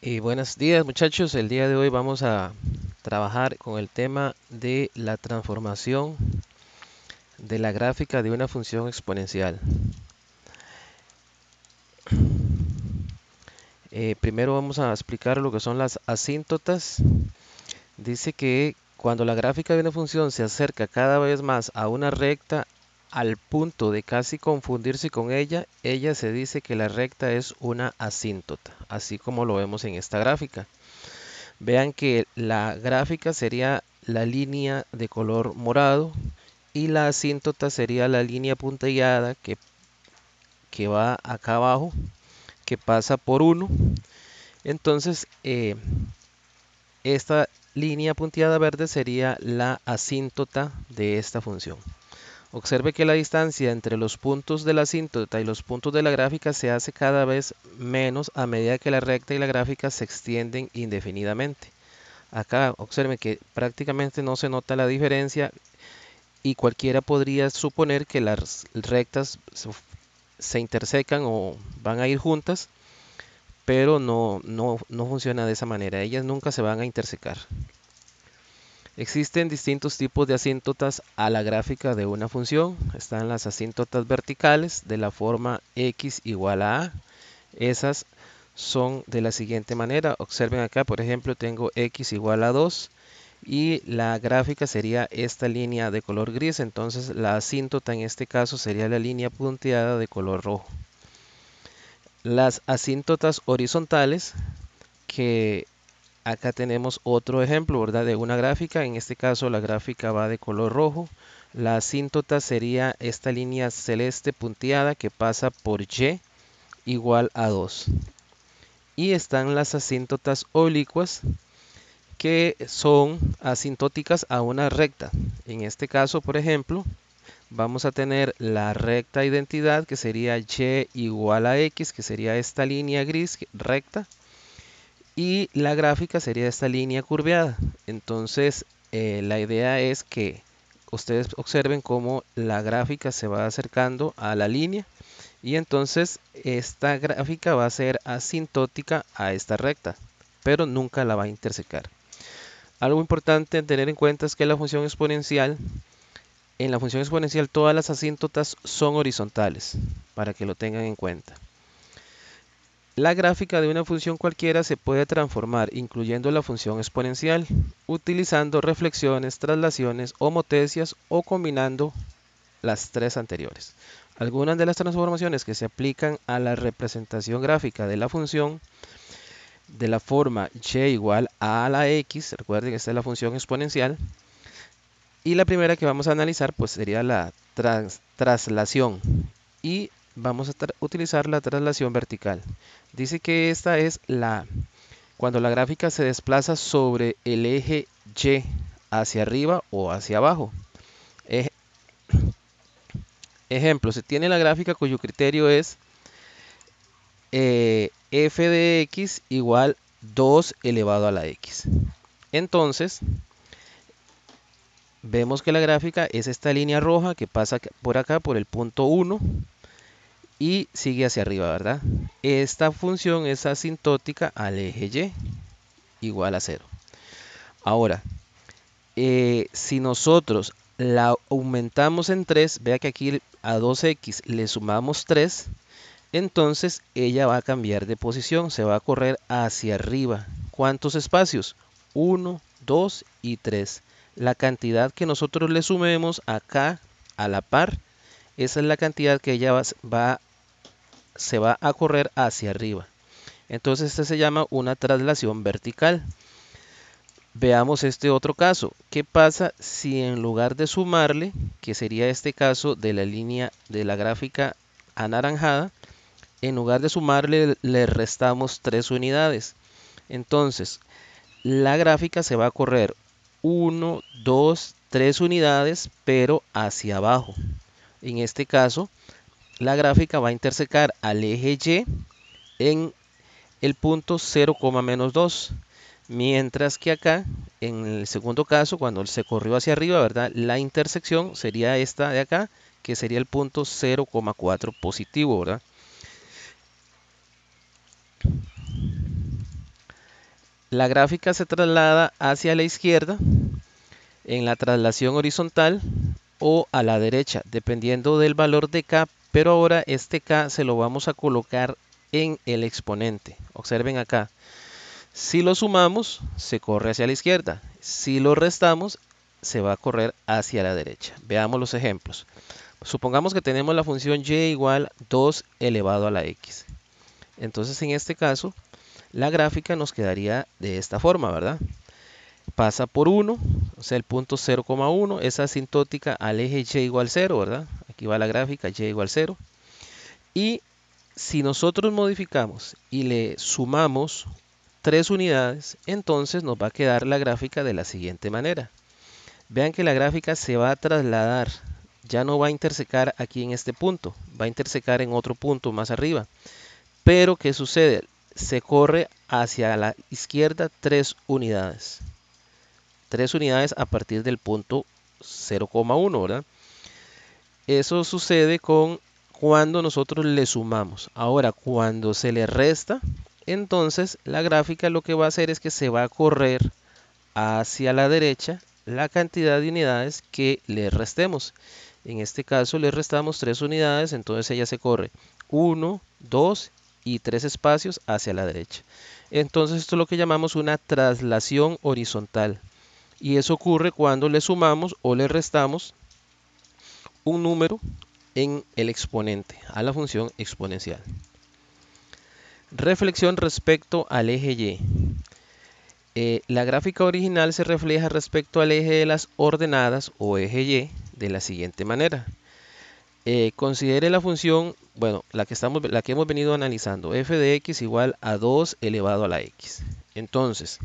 Y buenos días muchachos, el día de hoy vamos a trabajar con el tema de la transformación de la gráfica de una función exponencial. Primero vamos a explicar lo que son las asíntotas. Dice que cuando la gráfica de una función se acerca cada vez más a una recta al punto de casi confundirse con ella se dice que la recta es una asíntota, así como lo vemos en esta gráfica. Vean que la gráfica sería la línea de color morado y la asíntota sería la línea punteada que va acá abajo, que pasa por uno. Entonces, esta línea punteada verde sería la asíntota de esta función. Observe que la distancia entre los puntos de la asíntota y los puntos de la gráfica se hace cada vez menos a medida que la recta y la gráfica se extienden indefinidamente. Acá observen que prácticamente no se nota la diferencia y cualquiera podría suponer que las rectas se intersecan o van a ir juntas, pero no funciona de esa manera. Ellas nunca se van a intersecar. Existen distintos tipos de asíntotas a la gráfica de una función. Están las asíntotas verticales de la forma x igual a a. Esas son de la siguiente manera. Observen acá, por ejemplo, tengo x igual a 2 y la gráfica sería esta línea de color gris. Entonces la asíntota en este caso sería la línea punteada de color rojo. Las asíntotas horizontales, que acá tenemos otro ejemplo, ¿verdad? De una gráfica. En este caso la gráfica va de color rojo. La asíntota sería esta línea celeste punteada que pasa por y igual a 2. Y están las asíntotas oblicuas, que son asintóticas a una recta. En este caso, por ejemplo, vamos a tener la recta identidad, que sería y igual a x, que sería esta línea gris recta, y la gráfica sería esta línea curveada. Entonces, la idea es que ustedes observen cómo la gráfica se va acercando a la línea y entonces esta gráfica va a ser asintótica a esta recta, pero nunca la va a intersecar. Algo importante a tener en cuenta es que en la función exponencial todas las asíntotas son horizontales, para que lo tengan en cuenta. La gráfica de una función cualquiera se puede transformar, incluyendo la función exponencial, utilizando reflexiones, traslaciones, homotecias o combinando las tres anteriores. Algunas de las transformaciones que se aplican a la representación gráfica de la función de la forma y igual a la x, recuerden que esta es la función exponencial, y la primera que vamos a analizar pues sería la traslación, y vamos a utilizar la traslación vertical. Dice que esta es cuando la gráfica se desplaza sobre el eje y hacia arriba o hacia abajo. Ejemplo, se tiene la gráfica cuyo criterio es f de x igual 2 elevado a la x. Entonces, vemos que la gráfica es esta línea roja que pasa por acá, por el punto 1, y sigue hacia arriba, ¿verdad? Esta función es asintótica al eje y igual a 0. Ahora, si nosotros la aumentamos en 3, vea que aquí a 2x le sumamos 3, entonces ella va a cambiar de posición, se va a correr hacia arriba. ¿Cuántos espacios? 1, 2 y 3. La cantidad que nosotros le sumemos acá a la par, esa es la cantidad que ella se va a correr hacia arriba. Entonces este se llama una traslación vertical. Veamos este otro caso. ¿Qué pasa si en lugar de sumarle, que sería este caso de la línea de la gráfica anaranjada, en lugar de sumarle le restamos 3 unidades? Entonces, la gráfica se va a correr 1, 2, 3 unidades, pero hacia abajo. En este caso, la gráfica va a intersecar al eje y en el punto 0,-2. Mientras que acá, en el segundo caso, cuando se corrió hacia arriba, ¿verdad? La intersección sería esta de acá, que sería el punto 0,4 positivo, ¿verdad? la gráfica se traslada hacia la izquierda en la traslación horizontal o a la derecha, dependiendo del valor de K, pero ahora este K se lo vamos a colocar en el exponente. Observen acá, si lo sumamos, se corre hacia la izquierda, si lo restamos, se va a correr hacia la derecha. Veamos los ejemplos. Supongamos que tenemos la función y igual 2 elevado a la x. Entonces en este caso, la gráfica nos quedaría de esta forma, ¿verdad? Pasa por 1, o sea, el punto 0,1 es asintótica al eje y igual 0, ¿verdad? Aquí va la gráfica, y igual 0. Y si nosotros modificamos y le sumamos 3 unidades, entonces nos va a quedar la gráfica de la siguiente manera. Vean que la gráfica se va a trasladar, ya no va a intersecar aquí en este punto, va a intersecar en otro punto más arriba. Pero, ¿qué sucede? Se corre hacia la izquierda 3 unidades. 3 unidades a partir del punto 0,1, ¿verdad? Eso sucede cuando nosotros le sumamos. Ahora, cuando se le resta, entonces la gráfica lo que va a hacer es que se va a correr hacia la derecha la cantidad de unidades que le restemos. En este caso le restamos 3 unidades, entonces ella se corre 1, 2 y 3 espacios hacia la derecha. Entonces esto es lo que llamamos una traslación horizontal. Y eso ocurre cuando le sumamos o le restamos un número en el exponente a la función exponencial. Reflexión respecto al eje Y. La gráfica original se refleja respecto al eje de las ordenadas o eje Y de la siguiente manera. Considere la función, bueno, la que hemos venido analizando, f de x igual a 2 elevado a la x. Entonces,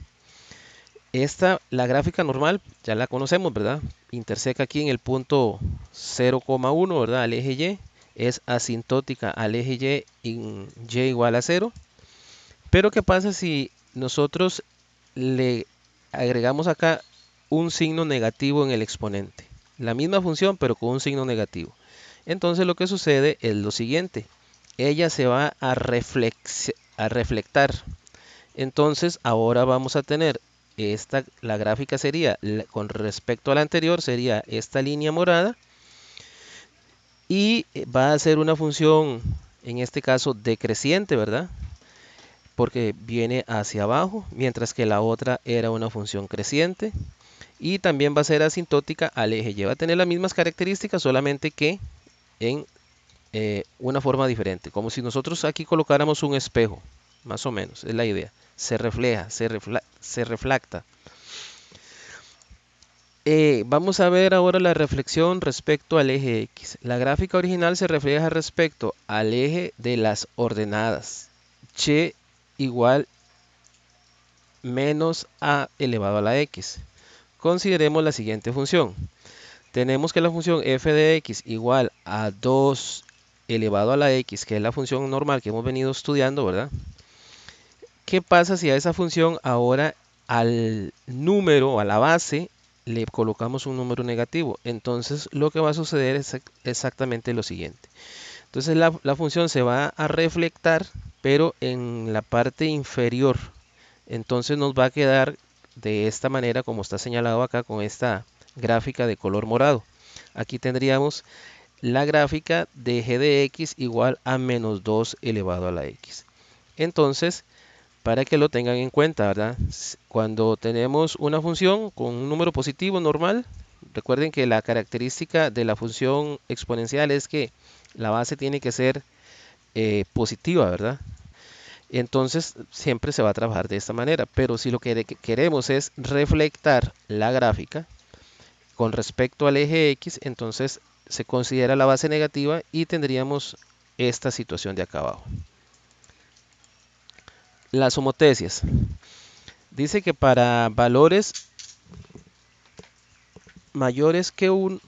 la gráfica normal, ya la conocemos, ¿verdad? Interseca aquí en el punto 0,1, ¿verdad? Al eje Y. Es asintótica al eje Y en Y igual a 0. Pero ¿qué pasa si nosotros le agregamos acá un signo negativo en el exponente? La misma función, pero con un signo negativo. Entonces lo que sucede es lo siguiente. Ella se va a reflectar. Entonces ahora vamos a tener la gráfica sería, con respecto a la anterior, sería esta línea morada. Y va a ser una función, en este caso, decreciente, ¿verdad? Porque viene hacia abajo, mientras que la otra era una función creciente. Y también va a ser asintótica al eje Y. Va a tener las mismas características, solamente que en una forma diferente. Como si nosotros aquí colocáramos un espejo, más o menos, es la idea. Se refleja, se reflecta. Vamos a ver ahora la reflexión respecto al eje X. La gráfica original se refleja respecto al eje de las ordenadas. Y igual menos a elevado a la x. Consideremos la siguiente función. Tenemos que la función f de x igual a 2 elevado a la x, que es la función normal que hemos venido estudiando, ¿verdad? ¿Qué pasa si a esa función ahora al número, a la base, le colocamos un número negativo? Entonces lo que va a suceder es exactamente lo siguiente. Entonces la función se va a reflectar, pero en la parte inferior. Entonces nos va a quedar de esta manera, como está señalado acá con esta gráfica de color morado. Aquí tendríamos la gráfica de g de x igual a menos 2 elevado a la x. Entonces, para que lo tengan en cuenta, ¿verdad? Cuando tenemos una función con un número positivo normal, recuerden que la característica de la función exponencial es que la base tiene que ser positiva, ¿verdad? Entonces siempre se va a trabajar de esta manera, pero si lo que queremos es reflectar la gráfica con respecto al eje X, entonces se considera la base negativa y tendríamos esta situación de acá abajo. Las homotecias. Dice que para valores mayores que 1,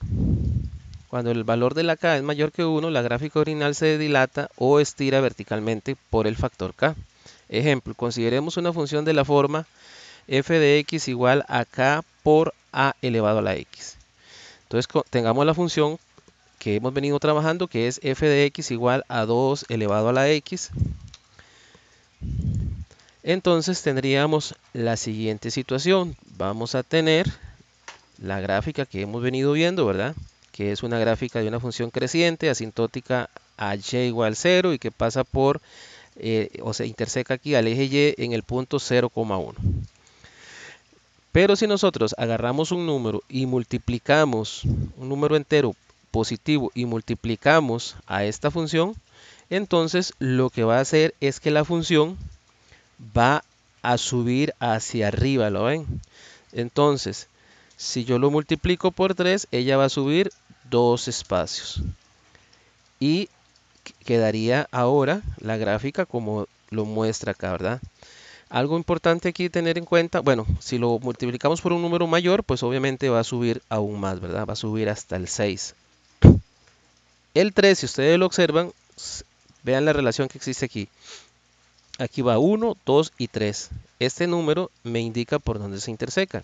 cuando el valor de la K es mayor que 1, la gráfica original se dilata o estira verticalmente por el factor K. Ejemplo, consideremos una función de la forma f de x igual a k por a elevado a la x. Entonces tengamos la función que hemos venido trabajando, que es f de x igual a 2 elevado a la x. Entonces tendríamos la siguiente situación. Vamos a tener la gráfica que hemos venido viendo, ¿verdad? Que es una gráfica de una función creciente asintótica a y igual 0 y que pasa por, o se interseca aquí al eje y en el punto 0,1. Pero si nosotros agarramos un número y multiplicamos un número entero positivo y multiplicamos a esta función, entonces lo que va a hacer es que la función va a subir hacia arriba, ¿lo ven? Entonces, si yo lo multiplico por 3, ella va a subir 2 espacios. Y quedaría ahora la gráfica como lo muestra acá, ¿verdad? Algo importante aquí tener en cuenta, bueno, si lo multiplicamos por un número mayor, pues obviamente va a subir aún más, ¿verdad? Va a subir hasta el 6. El 3, si ustedes lo observan, vean la relación que existe aquí. Aquí va 1, 2 y 3. Este número me indica por dónde se interseca.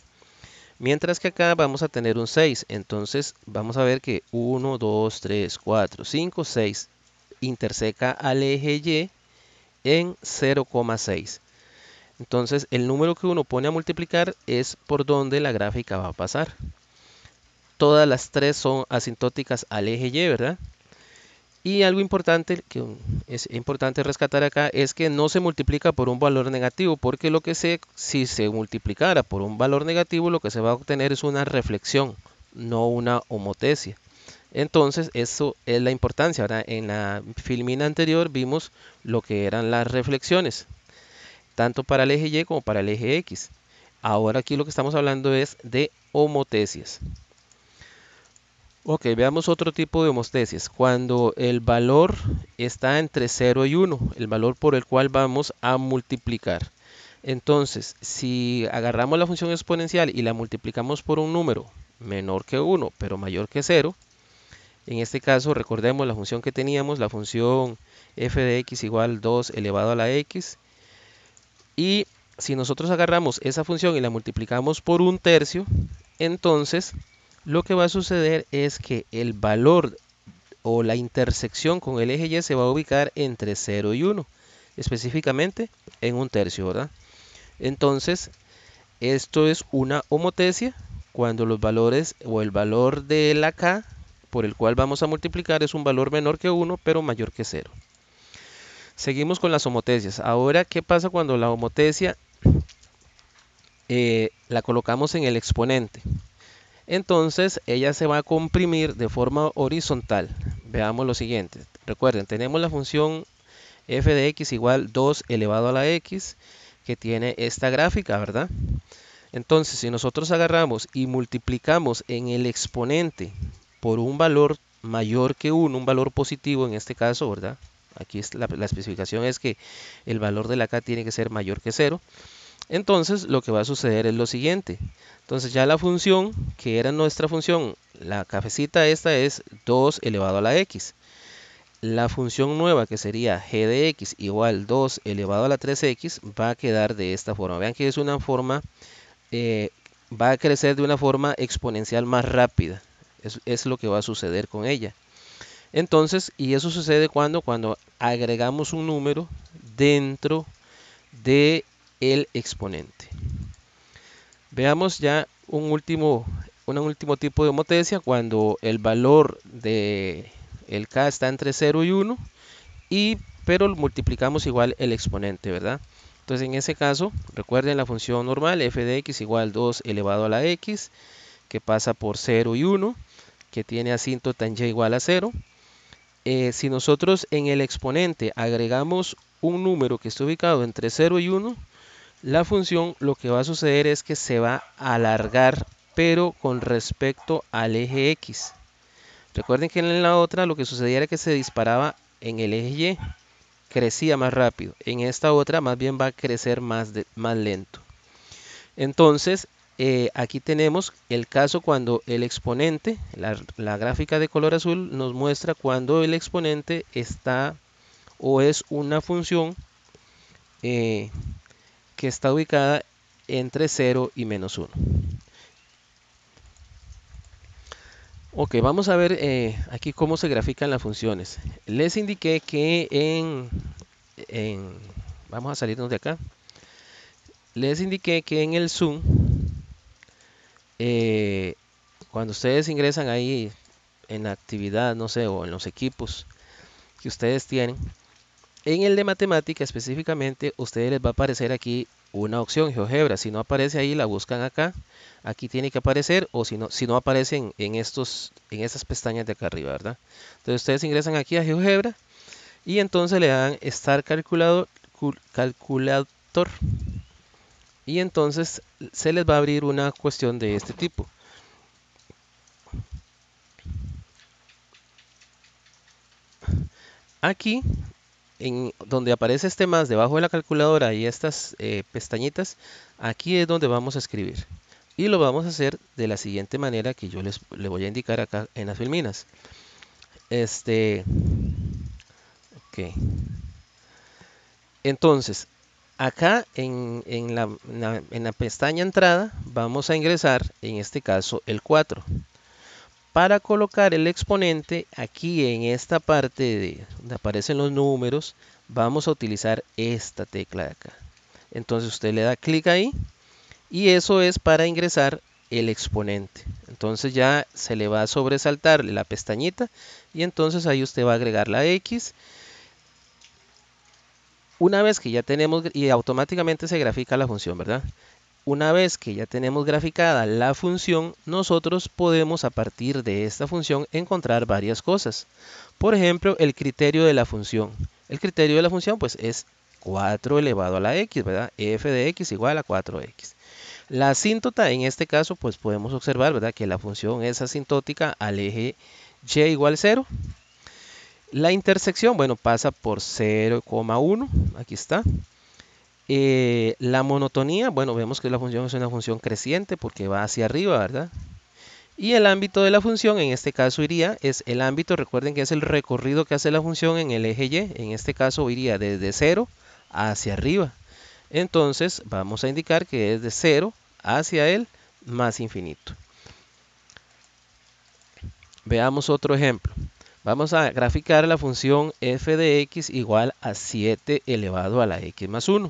Mientras que acá vamos a tener un 6. Entonces vamos a ver que 1, 2, 3, 4, 5, 6 interseca al eje Y en 0,6. Entonces el número que uno pone a multiplicar es por donde la gráfica va a pasar. Todas las tres son asintóticas al eje Y, ¿verdad? Y algo importante que es importante rescatar acá es que no se multiplica por un valor negativo, porque si se multiplicara por un valor negativo, lo que se va a obtener es una reflexión, no una homotecia. Entonces, eso es la importancia. Ahora, en la filmina anterior vimos lo que eran las reflexiones, tanto para el eje Y como para el eje X. Ahora aquí lo que estamos hablando es de homotecias. Ok, veamos otro tipo de homotecias. Cuando el valor está entre 0 y 1, el valor por el cual vamos a multiplicar. Entonces, si agarramos la función exponencial y la multiplicamos por un número menor que 1, pero mayor que 0, en este caso recordemos la función que teníamos, la función f de x igual 2 elevado a la x. Y si nosotros agarramos esa función y la multiplicamos por un tercio, entonces lo que va a suceder es que el valor o la intersección con el eje Y se va a ubicar entre 0 y 1, específicamente en un tercio, ¿verdad? Entonces, esto es una homotecia cuando los valores o el valor de la k por el cual vamos a multiplicar es un valor menor que 1, pero mayor que 0. Seguimos con las homotecias. Ahora, ¿qué pasa cuando la homotecia la colocamos en el exponente? Entonces ella se va a comprimir de forma horizontal. Veamos lo siguiente. Recuerden, tenemos la función f de x igual 2 elevado a la x que tiene esta gráfica, ¿verdad? Entonces, si nosotros agarramos y multiplicamos en el exponente por un valor mayor que 1, un valor positivo en este caso, ¿verdad? Aquí la especificación es que el valor de la k tiene que ser mayor que 0. Entonces lo que va a suceder es lo siguiente. Entonces ya la función que era nuestra función, la cafecita esta es 2 elevado a la x. La función nueva que sería g de x igual 2 elevado a la 3x va a quedar de esta forma. Vean que es una forma, va a crecer de una forma exponencial más rápida. Es lo que va a suceder con ella. Entonces, y eso sucede cuando agregamos un número dentro de el exponente. Veamos ya un último tipo de homotecia cuando el valor de el k está entre 0 y 1, pero multiplicamos igual el exponente, ¿verdad? Entonces en ese caso, recuerden la función normal f de x igual 2 elevado a la x, que pasa por 0 y 1, que tiene asíntota en y igual a 0. Si nosotros en el exponente agregamos un número que está ubicado entre 0 y 1, la función lo que va a suceder es que se va a alargar, pero con respecto al eje X. Recuerden que en la otra lo que sucedía era que se disparaba en el eje Y, crecía más rápido. En esta otra más bien va a crecer más lento. Entonces, aquí tenemos el caso cuando el exponente, la gráfica de color azul nos muestra cuando el exponente está o es una función que está ubicada entre 0 y menos 1. Ok, vamos a ver aquí cómo se grafican las funciones. Les indiqué que vamos a salirnos de acá. les indiqué que en el Zoom, cuando ustedes ingresan ahí en la actividad, no sé, o en los equipos que ustedes tienen, en el de matemática específicamente, a ustedes les va a aparecer aquí una opción GeoGebra. Si no aparece ahí, la buscan acá. Aquí tiene que aparecer, o si no aparecen en estas pestañas de acá arriba, ¿verdad? Entonces ustedes ingresan aquí a GeoGebra y entonces le dan Start Calculator y entonces se les va a abrir una cuestión de este tipo. Aquí, en donde aparece este más debajo de la calculadora y estas pestañitas, aquí es donde vamos a escribir. Y lo vamos a hacer de la siguiente manera que yo les voy a indicar acá en las filminas. Ok. Entonces, acá en la pestaña entrada vamos a ingresar, en este caso, el 4. Para colocar el exponente, aquí en esta parte donde aparecen los números, vamos a utilizar esta tecla de acá. Entonces usted le da clic ahí y eso es para ingresar el exponente. Entonces ya se le va a sobresaltar la pestañita y entonces ahí usted va a agregar la X. Una vez que ya tenemos, y automáticamente se grafica la función, ¿verdad? Una vez que ya tenemos graficada la función, nosotros podemos a partir de esta función encontrar varias cosas. Por ejemplo, el criterio de la función. El criterio de la función pues es 4 elevado a la x, ¿verdad? F de x igual a 4x. La asíntota, en este caso, pues podemos observar, ¿verdad? Que la función es asintótica al eje y igual 0. La intersección, bueno, pasa por 0,1, aquí está. La monotonía, bueno, vemos que la función es una función creciente porque va hacia arriba, ¿verdad? Y el ámbito de la función, en este caso es el ámbito, recuerden que es el recorrido que hace la función en el eje Y, en este caso iría desde 0 hacia arriba. Entonces vamos a indicar que es de 0 hacia el más infinito. Veamos otro ejemplo. Vamos a graficar la función f de x igual a 7 elevado a la x más 1.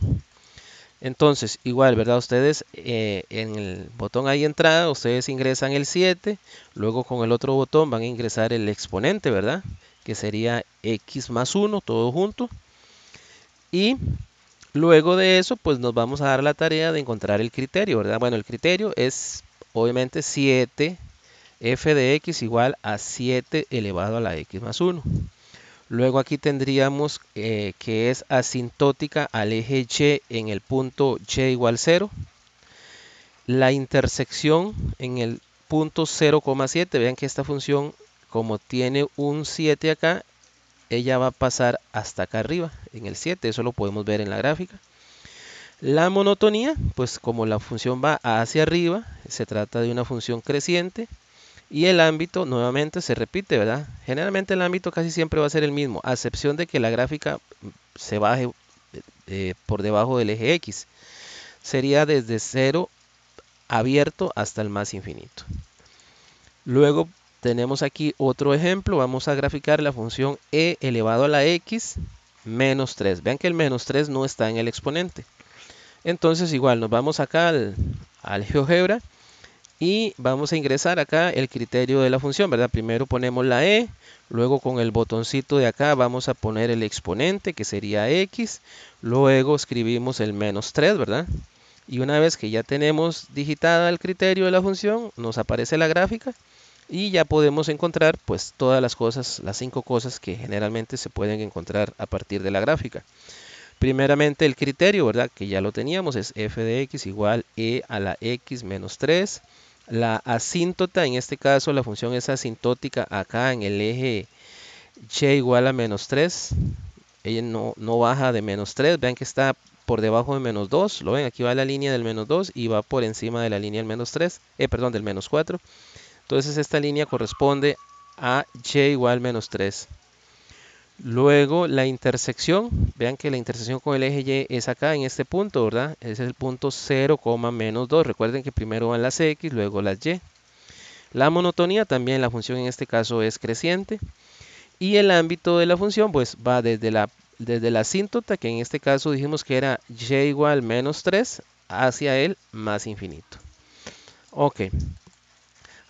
Entonces, igual, ¿verdad? Ustedes en el botón ahí entrada, ustedes ingresan el 7, luego con el otro botón van a ingresar el exponente, ¿verdad? Que sería x más 1, todo junto. Y luego de eso, pues nos vamos a dar la tarea de encontrar el criterio, ¿verdad? Bueno, el criterio es obviamente 7, f de x igual a 7 elevado a la x más 1. Luego aquí tendríamos que es asintótica al eje Y en el punto Y igual 0. La intersección en el punto 0,7. Vean que esta función, como tiene un 7 acá, ella va a pasar hasta acá arriba, en el 7. Eso lo podemos ver en la gráfica. La monotonía, pues como la función va hacia arriba, se trata de una función creciente. Y el ámbito nuevamente se repite, ¿verdad? Generalmente el ámbito casi siempre va a ser el mismo, a excepción de que la gráfica se baje por debajo del eje X. Sería desde 0 abierto hasta el más infinito. Luego tenemos aquí otro ejemplo. Vamos a graficar la función e elevado a la x menos 3. Vean que el menos 3 no está en el exponente. Entonces igual nos vamos acá al GeoGebra. Y vamos a ingresar acá el criterio de la función, ¿verdad? Primero ponemos la e, luego con el botoncito de acá vamos a poner el exponente que sería x, luego escribimos el menos 3, ¿verdad? Y una vez que ya tenemos digitada el criterio de la función, nos aparece la gráfica y ya podemos encontrar pues todas las cosas, las 5 cosas que generalmente se pueden encontrar a partir de la gráfica. Primeramente el criterio, ¿verdad? Que ya lo teníamos, es f de x igual e a la x menos 3. La asíntota, en este caso la función es asintótica acá en el eje y igual a menos 3. Ella no baja de menos 3. Vean que está por debajo de menos 2. Lo ven, aquí va la línea del menos 2 y va por encima de la línea del menos 3. Perdón, del menos 4. Entonces esta línea corresponde a y igual a menos 3. Luego la intersección, vean que la intersección con el eje Y es acá en este punto, ¿verdad? Es el punto 0, menos 2. Recuerden que primero van las X, luego las Y. La monotonía también, la función en este caso es creciente. Y el ámbito de la función pues va desde la asíntota, que en este caso dijimos que era Y igual menos 3, hacia el más infinito. Ok.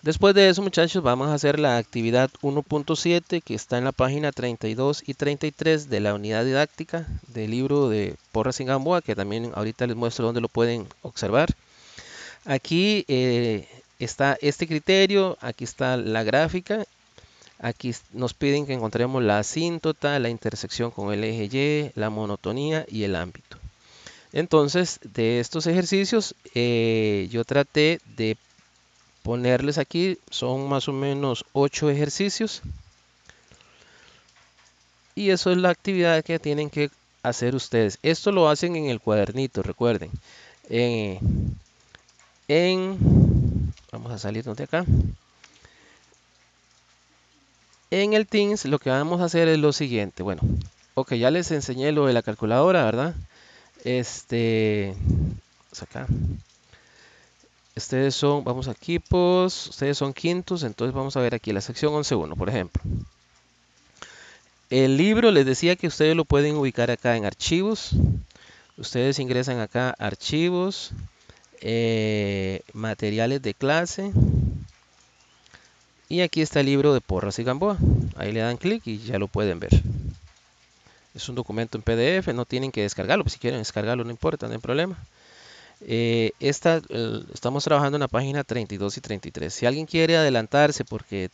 Después de eso, muchachos, vamos a hacer la actividad 1.7 que está en la página 32 y 33 de la unidad didáctica del libro de Porras y Gamboa, que también ahorita les muestro dónde lo pueden observar. Aquí está este criterio, aquí está la gráfica, aquí nos piden que encontremos la asíntota, la intersección con el eje Y, la monotonía y el ámbito. Entonces, de estos ejercicios, yo traté de ponerles aquí, son más o menos 8 ejercicios. Y eso es la actividad que tienen que hacer ustedes. Esto lo hacen en el cuadernito, recuerden. Vamos a salirnos de acá. En el Teams lo que vamos a hacer es lo siguiente. Bueno, ok, ya les enseñé lo de la calculadora, ¿verdad? Acá. Ustedes son, vamos a equipos, ustedes son quintos, entonces vamos a ver aquí la sección 11.1, por ejemplo. El libro les decía que ustedes lo pueden ubicar acá en archivos. Ustedes ingresan acá archivos, materiales de clase. Y aquí está el libro de Porras y Gamboa. Ahí le dan clic y ya lo pueden ver. Es un documento en PDF, no tienen que descargarlo. Pues si quieren descargarlo no importa, no hay problema. Estamos trabajando en la página 32 y 33. Si alguien quiere adelantarse porque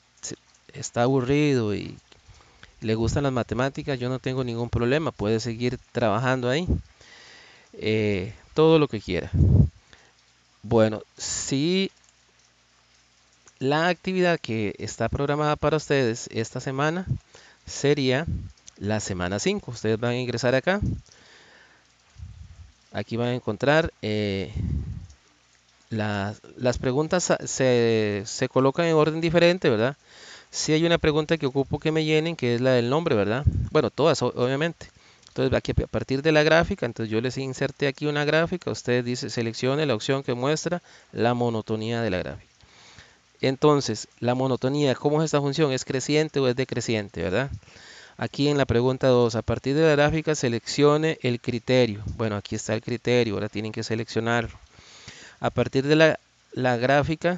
está aburrido y le gustan las matemáticas, yo no tengo ningún problema. Puede seguir trabajando ahí. Todo lo que quiera. Bueno, si la actividad que está programada para ustedes esta semana sería la semana 5. Ustedes van a ingresar acá. Aquí van a encontrar las preguntas se colocan en orden diferente, ¿verdad? Si hay una pregunta que ocupo que me llenen, que es la del nombre, ¿verdad? Bueno, todas, obviamente. Entonces, aquí a partir de la gráfica, entonces yo les inserté aquí una gráfica. Usted dice, seleccione la opción que muestra la monotonía de la gráfica. Entonces, la monotonía, ¿cómo es esta función? ¿Es creciente o es decreciente, verdad? Aquí en la pregunta 2, a partir de la gráfica seleccione el criterio. Bueno, aquí está el criterio, ahora tienen que seleccionarlo. A partir de la gráfica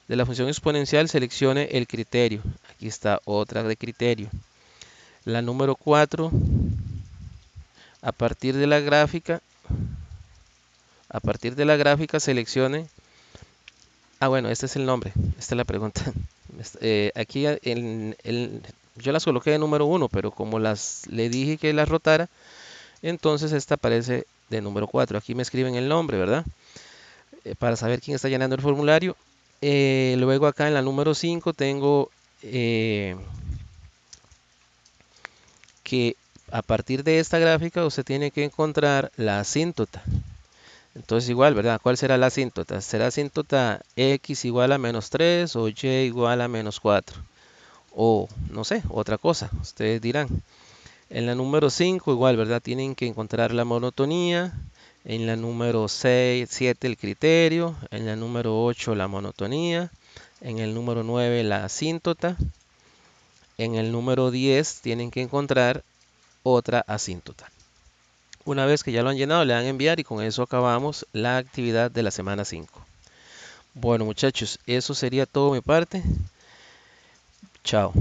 de la función exponencial seleccione el criterio. Aquí está otra de criterio. La número 4, a partir de la gráfica seleccione. Bueno, este es el nombre, esta es la pregunta. Aquí yo las coloqué de número 1, pero como le dije que las rotara, entonces esta aparece de número 4. Aquí me escriben el nombre, ¿verdad? Para saber quién está llenando el formulario. Luego acá en la número 5 tengo que a partir de esta gráfica usted tiene que encontrar la asíntota. Entonces igual, ¿verdad? ¿Cuál será la asíntota? ¿Será asíntota x igual a menos 3 o y igual a menos 4? O no sé, otra cosa, ustedes dirán. En la número 5 igual, ¿verdad? Tienen que encontrar la monotonía. En la número 6, 7 el criterio. En la número 8 la monotonía. En el número 9 la asíntota. En el número 10 tienen que encontrar otra asíntota. Una vez que ya lo han llenado, le dan a enviar y con eso acabamos la actividad de la semana 5. Bueno, muchachos, eso sería todo de mi parte. Chao.